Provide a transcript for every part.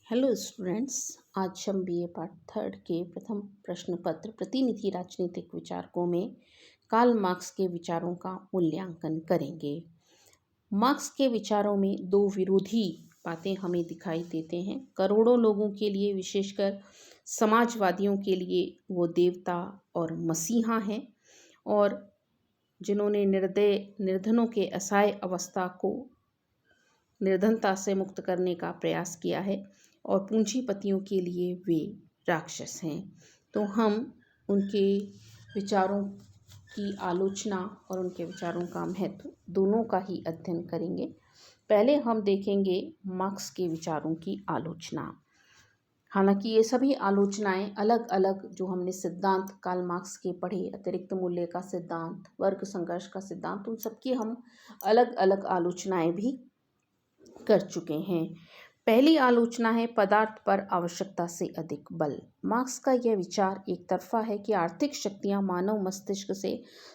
Hello students. आज हम BA part third के प्रथम प्रश्न पत्र प्रतिनिधि राजनीतिक विचारकों में कार्ल मार्क्स के विचारों का मूल्यांकन करेंगे। मार्क्स के विचारों में दो विरोधी बातें हमें दिखाई देते हैं। करोड़ों लोगों के लिए, विशेषकर समाजवादियों के लिए, वो देवता और मसीहा हैं और जिन्होंने निर्धनों के असहाय अवस्था को निर्धनता से मुक्त करने का प्रयास किया है और पूंजीपतियों के लिए वे राक्षस हैं। तो हम उनके विचारों की आलोचना और उनके विचारों का महत्व दोनों का ही अध्ययन करेंगे। पहले हम देखेंगे मार्क्स के विचारों की आलोचना। हालांकि ये सभी आलोचनाएं अलग अलग जो हमने सिद्धांत कार्ल मार्क्स के पढ़े, अतिरिक्त मूल्य का सिद्धांत, वर्ग संघर्ष का सिद्धांत, उन सबकी हम अलग अलग आलोचनाएं भी कर चुके हैं। पहली आलोचना है पदार्थ पर आवश्यकता से अधिक बल। मार्क्स का यह विचार एक तरफा है कि आर्थिक शक्तियां मानव मस्तिष्क से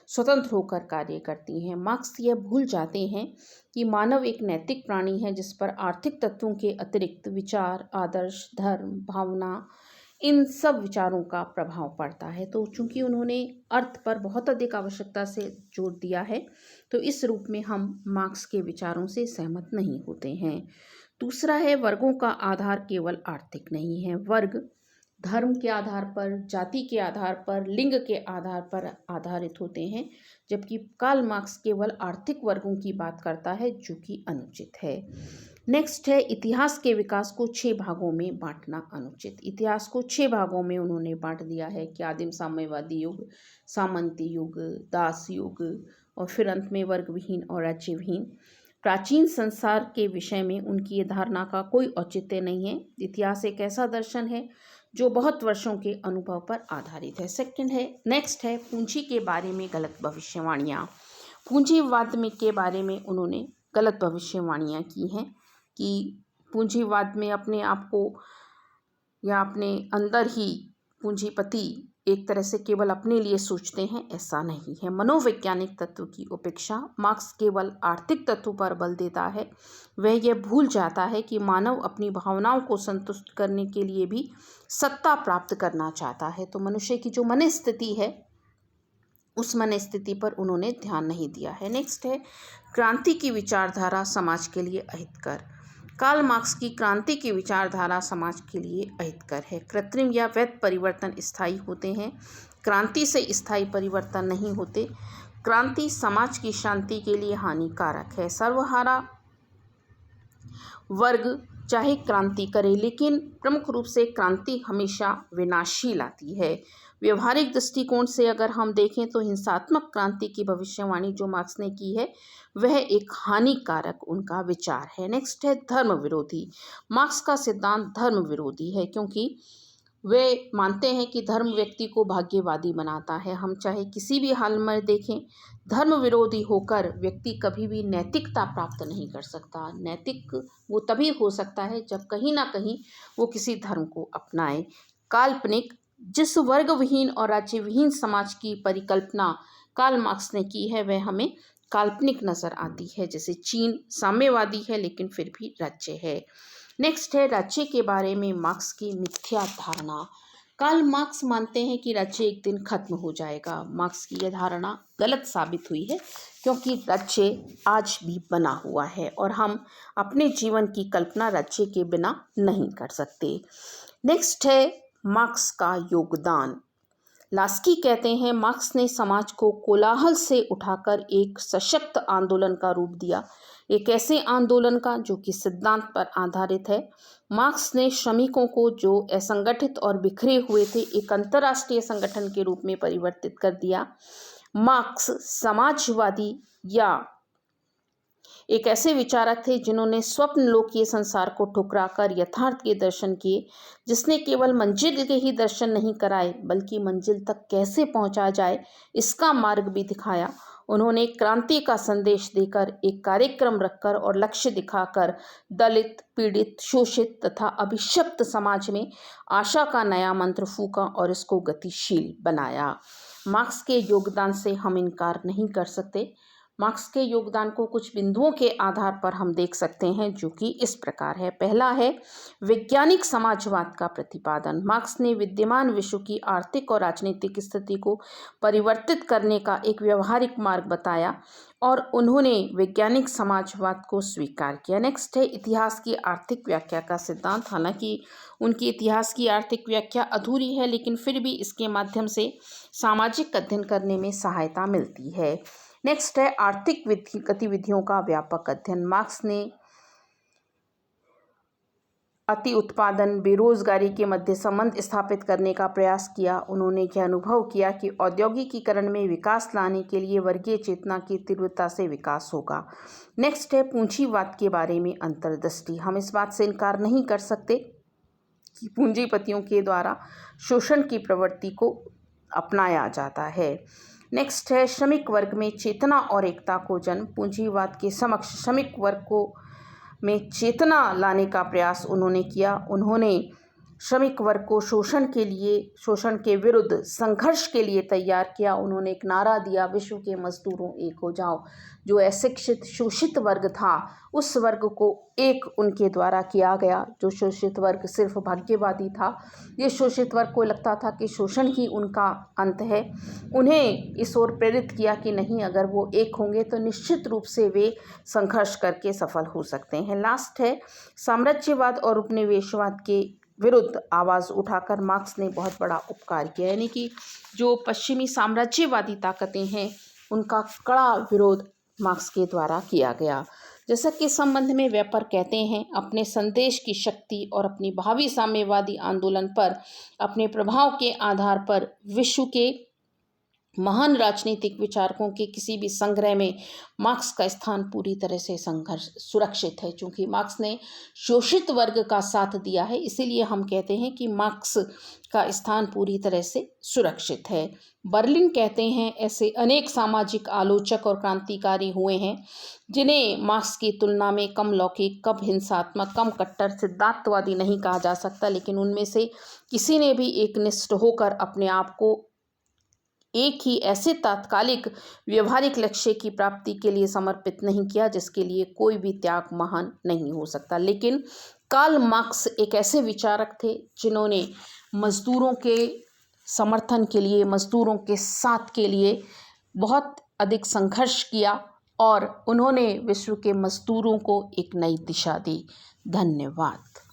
स्वतंत्र होकर कार्य करती हैं। मार्क्स यह भूल जाते हैं कि मानव एक नैतिक प्राणी है जिस पर आर्थिक तत्वों के अतिरिक्त विचार, आदर्श, धर्म, भावना, इन सब विचारों का प्रभाव पड़ता है। तो चूंकि उन्होंने अर्थ पर बहुत अधिक आवश्यकता से जोर दिया है, तो इस रूप में हम मार्क्स के विचारों से सहमत नहीं होते हैं। दूसरा है वर्गों का आधार केवल आर्थिक नहीं है। वर्ग धर्म के आधार पर, जाति के आधार पर, लिंग के आधार पर आधारित होते हैं, जबकि कार्ल मार्क्स केवल आर्थिक वर्गों की बात करता है, जो कि अनुचित है। नेक्स्ट है इतिहास के विकास को 6 भागों में बांटना अनुचित। इतिहास को 6 भागों में उन्होंने बांट दिया है कि आदिम साम्यवादी युग, सामंती युग, दास युग और फिर अंत में वर्गविहीन और राज्यविहीन। प्राचीन संसार के विषय में उनकी ये धारणा का कोई औचित्य नहीं है। इतिहास एक ऐसा दर्शन है जो बहुत वर्षों के अनुभव पर आधारित है। नेक्स्ट है पूंजी के बारे में गलत भविष्यवाणियाँ। पूंजीवाद में के बारे में उन्होंने गलत भविष्यवाणियाँ की हैं कि पूंजीवाद में अपने आप को या अपने अंदर ही पूंजीपति एक तरह से केवल अपने लिए सोचते हैं, ऐसा नहीं है। मनोवैज्ञानिक तत्व की उपेक्षा। मार्क्स केवल आर्थिक तत्व पर बल देता है। वह यह भूल जाता है कि मानव अपनी भावनाओं को संतुष्ट करने के लिए भी सत्ता प्राप्त करना चाहता है। तो मनुष्य की जो मन स्थिति है, उस मन स्थिति पर उन्होंने ध्यान नहीं दिया है। नेक्स्ट है क्रांति की विचारधारा समाज के लिए अहितकर। कार्ल मार्क्स की क्रांति की विचारधारा समाज के लिए अहितकर है। कृत्रिम या वैध परिवर्तन स्थायी होते हैं, क्रांति से स्थायी परिवर्तन नहीं होते। क्रांति समाज की शांति के लिए हानिकारक है। सर्वहारा वर्ग चाहे क्रांति करे, लेकिन प्रमुख रूप से क्रांति हमेशा विनाशी लाती है। व्यवहारिक दृष्टिकोण से अगर हम देखें तो हिंसात्मक क्रांति की भविष्यवाणी जो मार्क्स ने की है, वह एक हानिकारक उनका विचार है। नेक्स्ट है धर्म विरोधी। मार्क्स का सिद्धांत धर्म विरोधी है, क्योंकि वे मानते हैं कि धर्म व्यक्ति को भाग्यवादी बनाता है। हम चाहे किसी भी हाल में देखें, धर्म विरोधी होकर व्यक्ति कभी भी नैतिकता प्राप्त नहीं कर सकता। नैतिक वो तभी हो सकता है जब कहीं ना कहीं वो किसी धर्म को अपनाए। काल्पनिक। जिस वर्गविहीन और राज्यविहीन समाज की परिकल्पना कार्ल मार्क्स ने की है, वह हमें काल्पनिक नजर आती है। जैसे चीन साम्यवादी है लेकिन फिर भी राज्य है। नेक्स्ट है राज्य के बारे में मार्क्स की मिथ्या धारणा। कार्ल मार्क्स मानते हैं कि राज्य एक दिन खत्म हो जाएगा। मार्क्स की यह धारणा गलत साबित हुई है, क्योंकि राज्य आज भी बना हुआ है और हम अपने जीवन की कल्पना राज्य के बिना नहीं कर सकते। नेक्स्ट है मार्क्स का योगदान। लास्की कहते हैं मार्क्स ने समाज को कोलाहल से उठाकर एक सशक्त आंदोलन का रूप दिया। एक ऐसे आंदोलन का जो कि सिद्धांत पर आधारित है। मार्क्स ने श्रमिकों को जो असंगठित और बिखरे हुए थे, एक अंतर्राष्ट्रीय संगठन के रूप में परिवर्तित कर दिया। मार्क्स समाजवादी या एक ऐसे विचारक थे जिन्होंने स्वप्न लोकीय संसार को ठुकराकर यथार्थ के दर्शन किए, जिसने केवल मंजिल के ही दर्शन नहीं कराए बल्कि मंजिल तक कैसे पहुंचा जाए इसका मार्ग भी दिखाया। उन्होंने क्रांति का संदेश देकर, एक कार्यक्रम रखकर और लक्ष्य दिखाकर दलित, पीड़ित, शोषित तथा अभिशप्त समाज में आशा का नया मंत्र फूंका और इसको गतिशील बनाया। मार्क्स के योगदान से हम इनकार नहीं कर सकते। मार्क्स के योगदान को कुछ बिंदुओं के आधार पर हम देख सकते हैं, जो कि इस प्रकार है। पहला है वैज्ञानिक समाजवाद का प्रतिपादन। मार्क्स ने विद्यमान विश्व की आर्थिक और राजनीतिक स्थिति को परिवर्तित करने का एक व्यवहारिक मार्ग बताया और उन्होंने वैज्ञानिक समाजवाद को स्वीकार किया। नेक्स्ट है इतिहास की आर्थिक व्याख्या का सिद्धांत। हालांकि उनकी इतिहास की आर्थिक व्याख्या अधूरी है, लेकिन फिर भी इसके माध्यम से सामाजिक अध्ययन करने में सहायता मिलती है। नेक्स्ट है आर्थिक गतिविधियों का व्यापक अध्ययन। मार्क्स ने अति उत्पादन बेरोजगारी के मध्य संबंध स्थापित करने का प्रयास किया। उन्होंने यह अनुभव किया कि औद्योगिकीकरण में विकास लाने के लिए वर्गीय चेतना की तीव्रता से विकास होगा। नेक्स्ट है पूंजीवाद के बारे में अंतर्दृष्टि। हम इस बात से इनकार नहीं कर सकते कि पूंजीपतियों के द्वारा शोषण की प्रवृत्ति को अपनाया जाता है। नेक्स्ट है श्रमिक वर्ग में चेतना और एकता को जन्म। पूंजीवाद के समक्ष श्रमिक वर्ग को में चेतना लाने का प्रयास उन्होंने किया। उन्होंने श्रमिक वर्ग को शोषण के विरुद्ध संघर्ष के लिए तैयार किया। उन्होंने एक नारा दिया, विश्व के मजदूरों एक हो जाओ। जो अशिक्षित शोषित वर्ग था, उस वर्ग को एक उनके द्वारा किया गया। जो शोषित वर्ग सिर्फ भाग्यवादी था, ये शोषित वर्ग को लगता था कि शोषण ही उनका अंत है। उन्हें इस ओर प्रेरित किया कि नहीं, अगर वो एक होंगे तो निश्चित रूप से वे संघर्ष करके सफल हो सकते हैं। लास्ट है साम्राज्यवाद और उपनिवेशवाद के विरुद्ध आवाज़ उठाकर मार्क्स ने बहुत बड़ा उपकार किया। यानी कि जो पश्चिमी साम्राज्यवादी ताकतें हैं, उनका कड़ा विरोध मार्क्स के द्वारा किया गया। जैसा कि इस संबंध में वेपर कहते हैं, अपने संदेश की शक्ति और अपनी भावी साम्यवादी आंदोलन पर अपने प्रभाव के आधार पर विश्व के महान राजनीतिक विचारकों के किसी भी संग्रह में मार्क्स का स्थान पूरी तरह से सुरक्षित है। क्योंकि मार्क्स ने शोषित वर्ग का साथ दिया है, इसीलिए हम कहते हैं कि मार्क्स का स्थान पूरी तरह से सुरक्षित है। बर्लिन कहते हैं, ऐसे अनेक सामाजिक आलोचक और क्रांतिकारी हुए हैं जिन्हें मार्क्स की तुलना में कम लौकिक, कम हिंसात्मक, कम कट्टर सिद्धांतवादी नहीं कहा जा सकता, लेकिन उनमें से किसी ने भी एकनिष्ठ होकर अपने आप को एक ही ऐसे तात्कालिक व्यवहारिक लक्ष्य की प्राप्ति के लिए समर्पित नहीं किया जिसके लिए कोई भी त्याग महान नहीं हो सकता। लेकिन कार्ल मार्क्स एक ऐसे विचारक थे जिन्होंने मजदूरों के समर्थन के लिए, मजदूरों के साथ के लिए बहुत अधिक संघर्ष किया और उन्होंने विश्व के मजदूरों को एक नई दिशा दी। धन्यवाद।